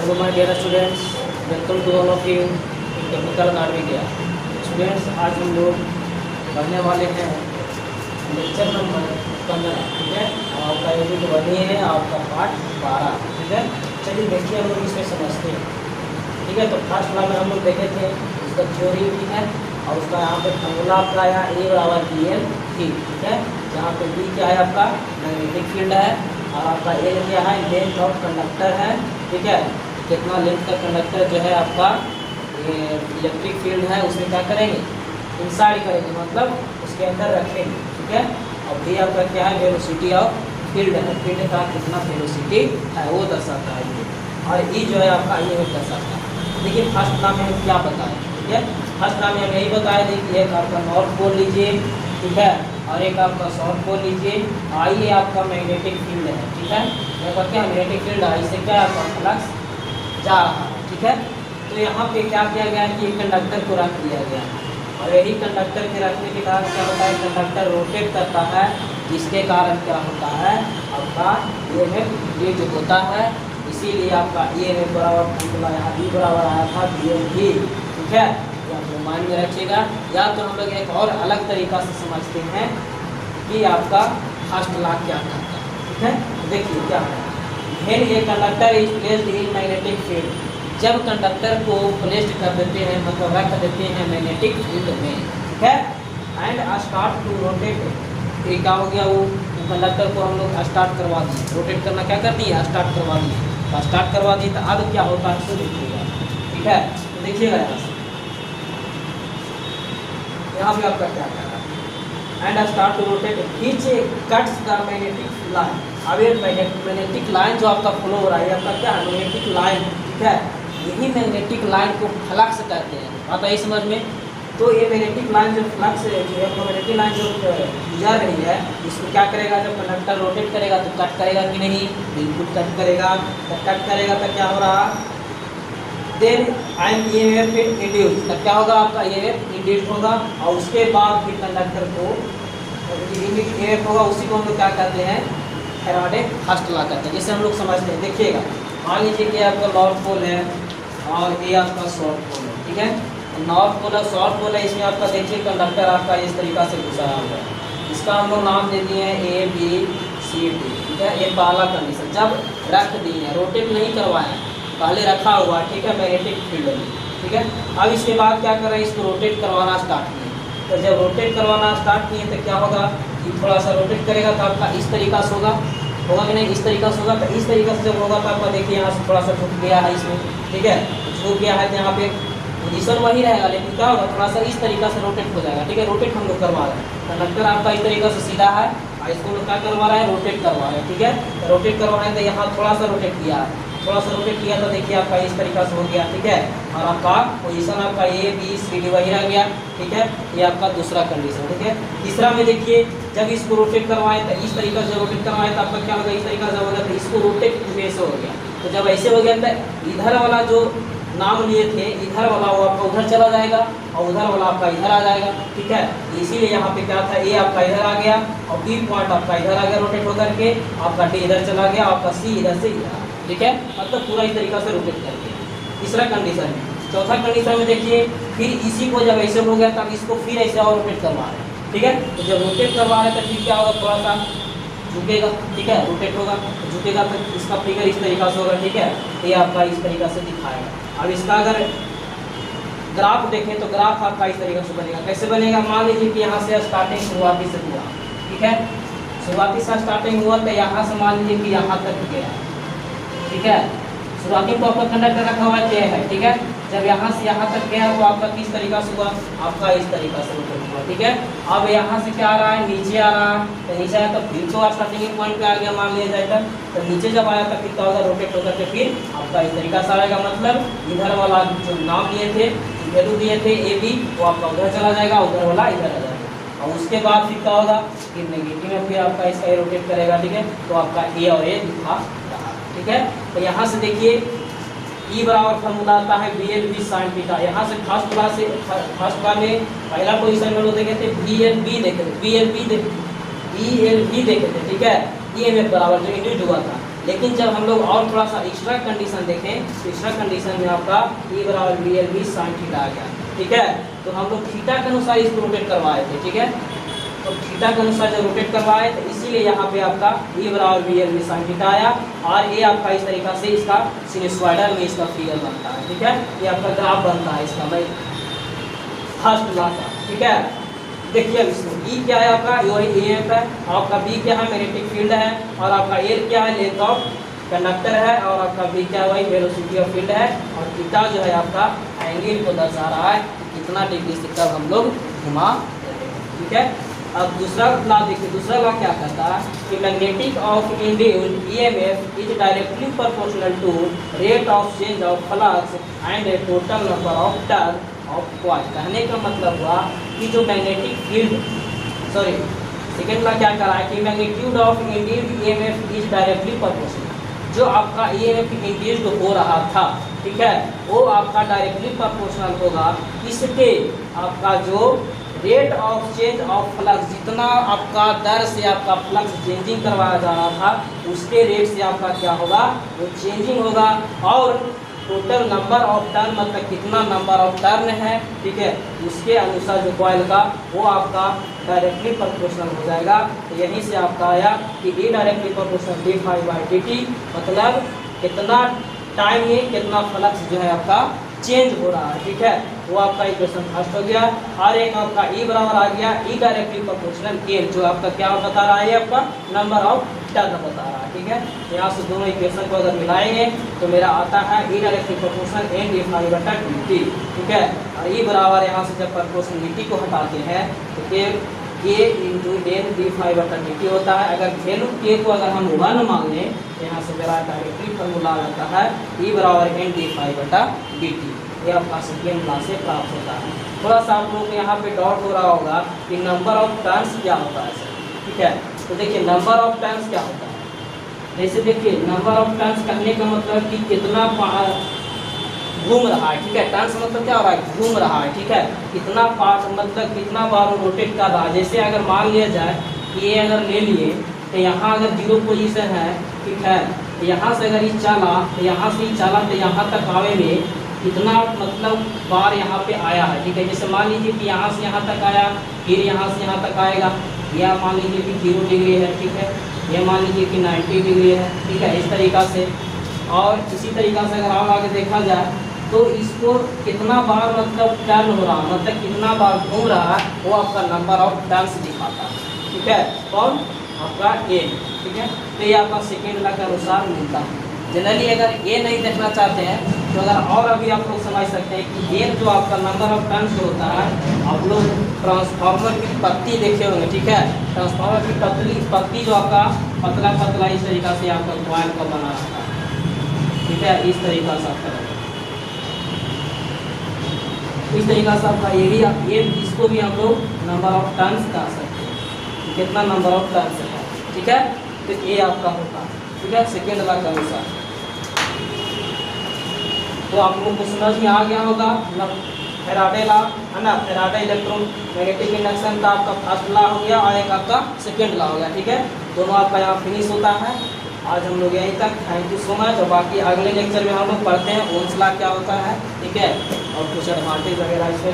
Hello my dear students, welcome to all of you in technical academy. Students, आज हम लोग पढ़ने वाले हैं लेक्चर नंबर 15। ठीक है, आपका यूनिट 1 है, आपका पार्ट 12। ठीक है, चलिए देखिए हम लोग इसमें समझते हैं। ठीक है, तो फर्स्ट वाला में हम लोग देखे थे उसका थ्योरी भी है और उसका यहाँ पे फॉर्मूला आपका आया ए बराबर बी एल थी। ठीक है, यहाँ पे बी क्या है आपका मैग्नेटिक फील्ड है और आपका एल क्या है लेंथ ऑफ कंडक्टर है। ठीक है, कितना लेंथ का कंडक्टर जो है आपका इलेक्ट्रिक फील्ड है उसमें क्या करेंगे इंसाइड करेंगे, मतलब उसके अंदर रखेंगे। ठीक है, और भी आपका क्या है वेलोसिटी ऑफ फील्ड है, फील्ड का कितना वेलोसिटी है वो दर्शाता है ये, और ई जो है आपका ये दर्शाता है। देखिए फर्स्ट नाम में हम क्या बताएं। ठीक है, फर्स्ट नाम में हम यही बताया देखिए एक आपका नॉर्थ पोल लीजिए। ठीक है, और एक आपका साउथ पोल लीजिए। आई आपका मैग्नेटिक फील्ड है। ठीक है, यहाँ क्या मैग्नेटिक फील्ड है, इससे क्या आपका फ्लक्स जा रहा है। ठीक है, तो यहाँ पे क्या किया गया है कि एक कंडक्टर को रख दिया गया है और यही कंडक्टर के रखने के कारण क्या होता है कंडक्टर रोटेट करता है, जिसके कारण क्या होता है आपका ये जो होता है, इसीलिए आपका ये बराबर फॉर्मूला यहाँ भी बराबर आया था बी एल भी। ठीक है, तो आप माइंड में रखिएगा। या तो हम लोग एक और अलग तरीका से समझते हैं कि आपका फर्स्ट लॉ क्या कहता है। ठीक है, देखिए क्या है व्हेन ये conductor is placed in magnetic field, जब कंडक्टर को प्लेस्ड कर देते हैं मतलब रख देते हैं मैग्नेटिक फील्ड में। ठीक है, एंड स्टार्ट टू रोटेट, ये क्या हो गया वो कंडक्टर को हम लोग स्टार्ट करवा दिए, रोटेट करना क्या कर दिए स्टार्ट करवा दिए, तो स्टार्ट करवा दिए तो अब क्या होता है इसको देखिएगा। ठीक है, तो देखिएगा यहाँ पे आपका क्या कर रहा है and start to rotate which cuts the magnetic line. अब ये मैग्नेटिक लाइन जो आपका फ्लो हो रहा है आपका क्या है मैग्नेटिक लाइन। ठीक है, यही मैग्नेटिक लाइन को फ्लक्स कहते हैं, आता है समझ में। तो ये मैग्नेटिक लाइन जो फ्लक्स मैग्नेटिक लाइन जो गुजर रही है इसको क्या करेगा जब कंडक्टर रोटेट करेगा तो कट करेगा कि नहीं, बिल्कुल कट करेगा। तो कट करेगा तो क्या हो रहा देन एंड ईएमएफ इंड्यूस, तब क्या होगा आपका ईएमएफ इंड्यूस होगा और उसके बाद फिर कंडक्टर को ईएमएफ होगा, उसी को हम लोग क्या कहते हैं फैराडे फर्स्ट लॉ कहते हैं, जिसे हम लोग समझते हैं। देखिएगा मान लीजिए कि आपका नॉर्थ पोल है और ये आपका साउथ पोल है। ठीक है, नॉर्थ पोल और साउथ पोल है, इसमें आपका देखिए कंडक्टर आपका इस तरीका से घुसा हुआ है, इसका हम लोग नाम दे दिए हैं ए बी सी डी। ठीक है, ये पहला कंडीशन जब रख दिए हैं, रोटेट नहीं करवाए पहले रखा हुआ है। ठीक है, मैग्नेटिक फील्ड में। ठीक है, अब इसके बाद क्या कर रहे हैं इसको रोटेट करवाना स्टार्ट किए, तो जब रोटेट करवाना स्टार्ट किए तो क्या होगा कि थोड़ा सा रोटेट करेगा तो आपका इस तरीका से होगा कि नहीं, इस तरीका से होगा। तो इस तरीका से जब होगा तो आपका देखिए यहाँ से थोड़ा सा झुक गया है इसमें। ठीक है, झुक गया है तो यहाँ पे पोजीशन वही रहेगा, लेकिन क्या होगा थोड़ा सा इस तरीका से रोटेट हो जाएगा। ठीक है, रोटेट हम लोग करवा रहे हैं, कंडक्टर आपका इस तरीका से सीधा है और इसको लोग क्या करवा रहे हैं रोटेट करवा रहे हैं। ठीक है, रोटेट करवा रहे हैं तो यहाँ थोड़ा सा रोटेट किया है, थोड़ा सा रोटेट किया तो देखिए आपका इस तरीका से हो गया। ठीक है, और आपका पोजीशन आपका ए बी सी डी वही रह गया। ठीक है, ये आपका दूसरा कंडीशन। ठीक है, तीसरा में देखिए जब इसको रोटेट करवाएं तो इस तरीका से रोटेट करवाएं तो आपका क्या होगा इस तरीका से होगा, तो इसको रोटेट वैसे हो गया। तो जब ऐसे हो गया तो इधर वाला जो नाम लिए थे इधर वाला वो आपका उधर चला जाएगा और उधर वाला आपका इधर आ जाएगा। ठीक है, इसीलिए यहाँ पे क्या था ए आपका इधर आ गया और बी पॉइंट आपका इधर आ गया रोटेट होकर के, आपका डी इधर चला गया, आपका सी इधर से इधर। ठीक है, मतलब पूरा इस तरीका से रोटेट कर दिया। तीसरा कंडीशन है। चौथा कंडीशन में देखिए फिर इसी को जब ऐसे हो गया तब इसको फिर ऐसे और रोटेट करवा रहे हैं। ठीक है, तो जब रोटेट करवा रहे हैं तो फिर क्या होगा थोड़ा सा झुकेगा। ठीक है, रोटेट होगा तो झुकेगा तो इसका फिगर इस तरीका से होगा। ठीक है, ये आपका इस तरीका से दिखाएगा। अब इसका अगर ग्राफ देखें तो ग्राफ आपका इस तरीके से बनेगा। कैसे बनेगा, मान लीजिए कि यहाँ से स्टार्टिंग शुरुआती से हुआ। ठीक है, शुरुआती से स्टार्टिंग हुआ तो यहाँ से मान लीजिए कि यहाँ तक गया। ठीक है, शुरुआती को आपका कंडक्टर रखा हुआ है। ठीक है, जब यहाँ से यहाँ तक गया तो आपका किस तरीका से हुआ आपका इस तरीका से रोटेट हुआ। ठीक है, अब यहाँ से क्या आ रहा है नीचे आ रहा है, तो नीचे आया तो फिर तो स्टार्टिंग पॉइंट पे आ गया मान लिया जाए तो नीचे जब आया तो फिर क्या होगा रोटेट होकर के फिर आपका इस तरीका से आएगा। मतलब इधर वाला जो नाम लिए थे वैल्यू दिए थे ए बी वो आपका उधर चला जाएगा, उधर वाला इधर आ जाएगा और उसके बाद फिर क्या होगा फिर नेगेटिव में फिर आपका इसका रोटेट करेगा। ठीक है, तो आपका ए और ए दिखा रहा। ठीक है, तो यहाँ से देखिए ई बराबर फॉर्मूला आता है B L B sine theta. यहाँ से फर्स्ट क्लास में पहला पोजीशन में लोग देखे थे बी एल बी देखे थे, बी एल बी देखे थे। ठीक है, ई एम एफ बराबर जो इंड्यूस हुआ था लेकिन जब हम लोग और थोड़ा सा एक्स्ट्रा कंडीशन देखें, एक्स्ट्रा कंडीशन में आपका E बराबर VLV sin थीटा आ गया, ठीक है। तो हम लोग थीटा के अनुसार इसको रोटेट करवाए थे, ठीक है। तो थीटा के अनुसार जब रोटेट करवाए तो इसीलिए यहाँ पे आपका E बराबर VLV sin थीटा आया, और ये आपका इस तरीका से इसका सिनुसॉइडल में इसका फिगर बनता है, ठीक है। ये आपका ग्राफ बनता है इसका, मैं फर्स्ट लॉ का, ठीक है। देखिए अब इसमें E क्या है आपका, वही EF है, आपका B क्या है, मैग्नेटिक फील्ड है, और आपका L क्या है, लेंथ ऑफ कंडक्टर है, और आपका B क्या है, वही वेलोसिटी ऑफ फील्ड है, और थीटा जो है आपका एंगल को दर्शा रहा है कितना डिग्री से कब हम लोग घुमा रहे हैं, ठीक है। अब दूसरा लॉ देखिए, दूसरा लॉ क्या कहता है कि magnetic of induced EMF is directly proportional to rate of change of flux and a total number of turn of coil. कहने का मतलब हुआ कि जो magnetic field, sorry second law क्या कह रहा है कि magnitude of induced EMF is directly proportional, जो आपका EMF इंड्यूस्ड हो रहा था, ठीक है, वो आपका डायरेक्टली प्रोपोर्शनल होगा इसके आपका जो rate of change of flux, जितना आपका दर से आपका फ्लक्स चेंजिंग करवाया जा रहा था उसके रेट से आपका क्या होगा, वो चेंजिंग होगा, और टोटल नंबर ऑफ टर्न मतलब कितना नंबर ऑफ टर्न है, ठीक है, उसके अनुसार जो कॉइल का वो आपका डायरेक्टली प्रोपोर्शनल हो जाएगा। तो यहीं से आपका आया कि E डायरेक्टली प्रोपोर्शनल d∅dt, मतलब कितना टाइम में कितना फ्लक्स जो है आपका चेंज हो रहा है, ठीक है, वो आपका इक्वेशन फर्स्ट हो गया। और एक आपका E बराबर आ गया E डायरेक्टली प्रोपोर्शनल L, जो आपका क्या बता रहा है, आपका नंबर ऑफ टर्न बता रहा है, ठीक है। यहाँ से दोनों इक्वेशन को अगर मिलाएंगे तो मेरा आता है E directly proportional N d∅dt, ठीक है। और E बराबर यहाँ से जब प्रोपोर्शनलिटी को हटाते हैं तो K इंटू N d∅dt होता है। अगर वैल्यू K को अगर हम 1 मान लें तो यहाँ से मेरा डायरेक्टली फॉर्मूला आता है E बराबर N d∅dt, ये आपका सेकेंड लॉ से प्राप्त होता है। थोड़ा सा आप लोगों को यहाँ पे डाउट हो रहा होगा कि नंबर ऑफ टर्न्स क्या होता है सर, ठीक है। तो देखिए नंबर ऑफ टर्न्स क्या होता है, जैसे देखिए नंबर ऑफ टर्न्स कहने का मतलब कि कितना घूम रहा है, ठीक है। टर्न्स मतलब क्या हो रहा है, घूम रहा है, ठीक है। कितना पार्ट मतलब कितना बार रोटेट कर रहा है। जैसे अगर मान लिया जाए कि ये अगर ले लिए तो यहाँ अगर 0 पोजीशन है, ठीक है, तो यहाँ से अगर ये चला तो यहाँ से ही चला तो यहाँ तक आवे में कितना मतलब बार यहाँ पे आया है, ठीक है। जैसे मान लीजिए कि यहाँ से यहाँ तक आया, फिर यहाँ से यहाँ तक आएगा, यह मान लीजिए कि 0 डिग्री है, ठीक है, यह मान लीजिए कि 90 डिग्री है, ठीक है, इस तरीक़ा से। और इसी तरीक़ा से अगर और आगे देखा जाए तो इसको कितना बार मतलब टर्न हो रहा है, मतलब कितना बार घूम रहा है, वो आपका नंबर ऑफ टर्न्स दिखाता है, ठीक है, कौन आपका N, ठीक है। तो ये आपका सेकेंड लॉ के अनुसार मिलता है। जनरली अगर ये नहीं देखना चाहते हैं तो अगर और अभी आप लोग समझ सकते हैं कि ये जो आपका नंबर ऑफ टर्न्स होता है, आप लोग ट्रांसफार्मर की पत्ती देखे होंगे, ठीक है। ट्रांसफार्मर की पत्ती जो आपका पतला पतला इस तरीक़ा से आपका कॉइल का बना रहता है, ठीक है, इस तरीक़ा से आपका इस तरीक़ा से आपका एरिया, ये इसको भी हम लोग नंबर ऑफ टर्न्स कह सकते हैं, कितना नंबर ऑफ टर्न्स है, ठीक है। तो ये आपका होता है, ठीक है, सेकेंड लॉ के अनुसार। तो आप लोगों को समझ में आ गया होगा फैराडे लॉ, है ना, फैराडे इलेक्ट्रोमैग्नेटिक इंडक्शन का आपका फर्स्ट लॉ हो गया और एक आपका सेकेंड लॉ हो गया, ठीक है। दोनों आपका यहाँ फिनिश होता है। आज हम लोग यहीं तक, थैंक यू सो मच। और बाकी अगले लेक्चर में हम लोग पढ़ते हैं ओम्स लॉ क्या होता है, ठीक है, और कुछ एडवांटेज वगैरह इसमें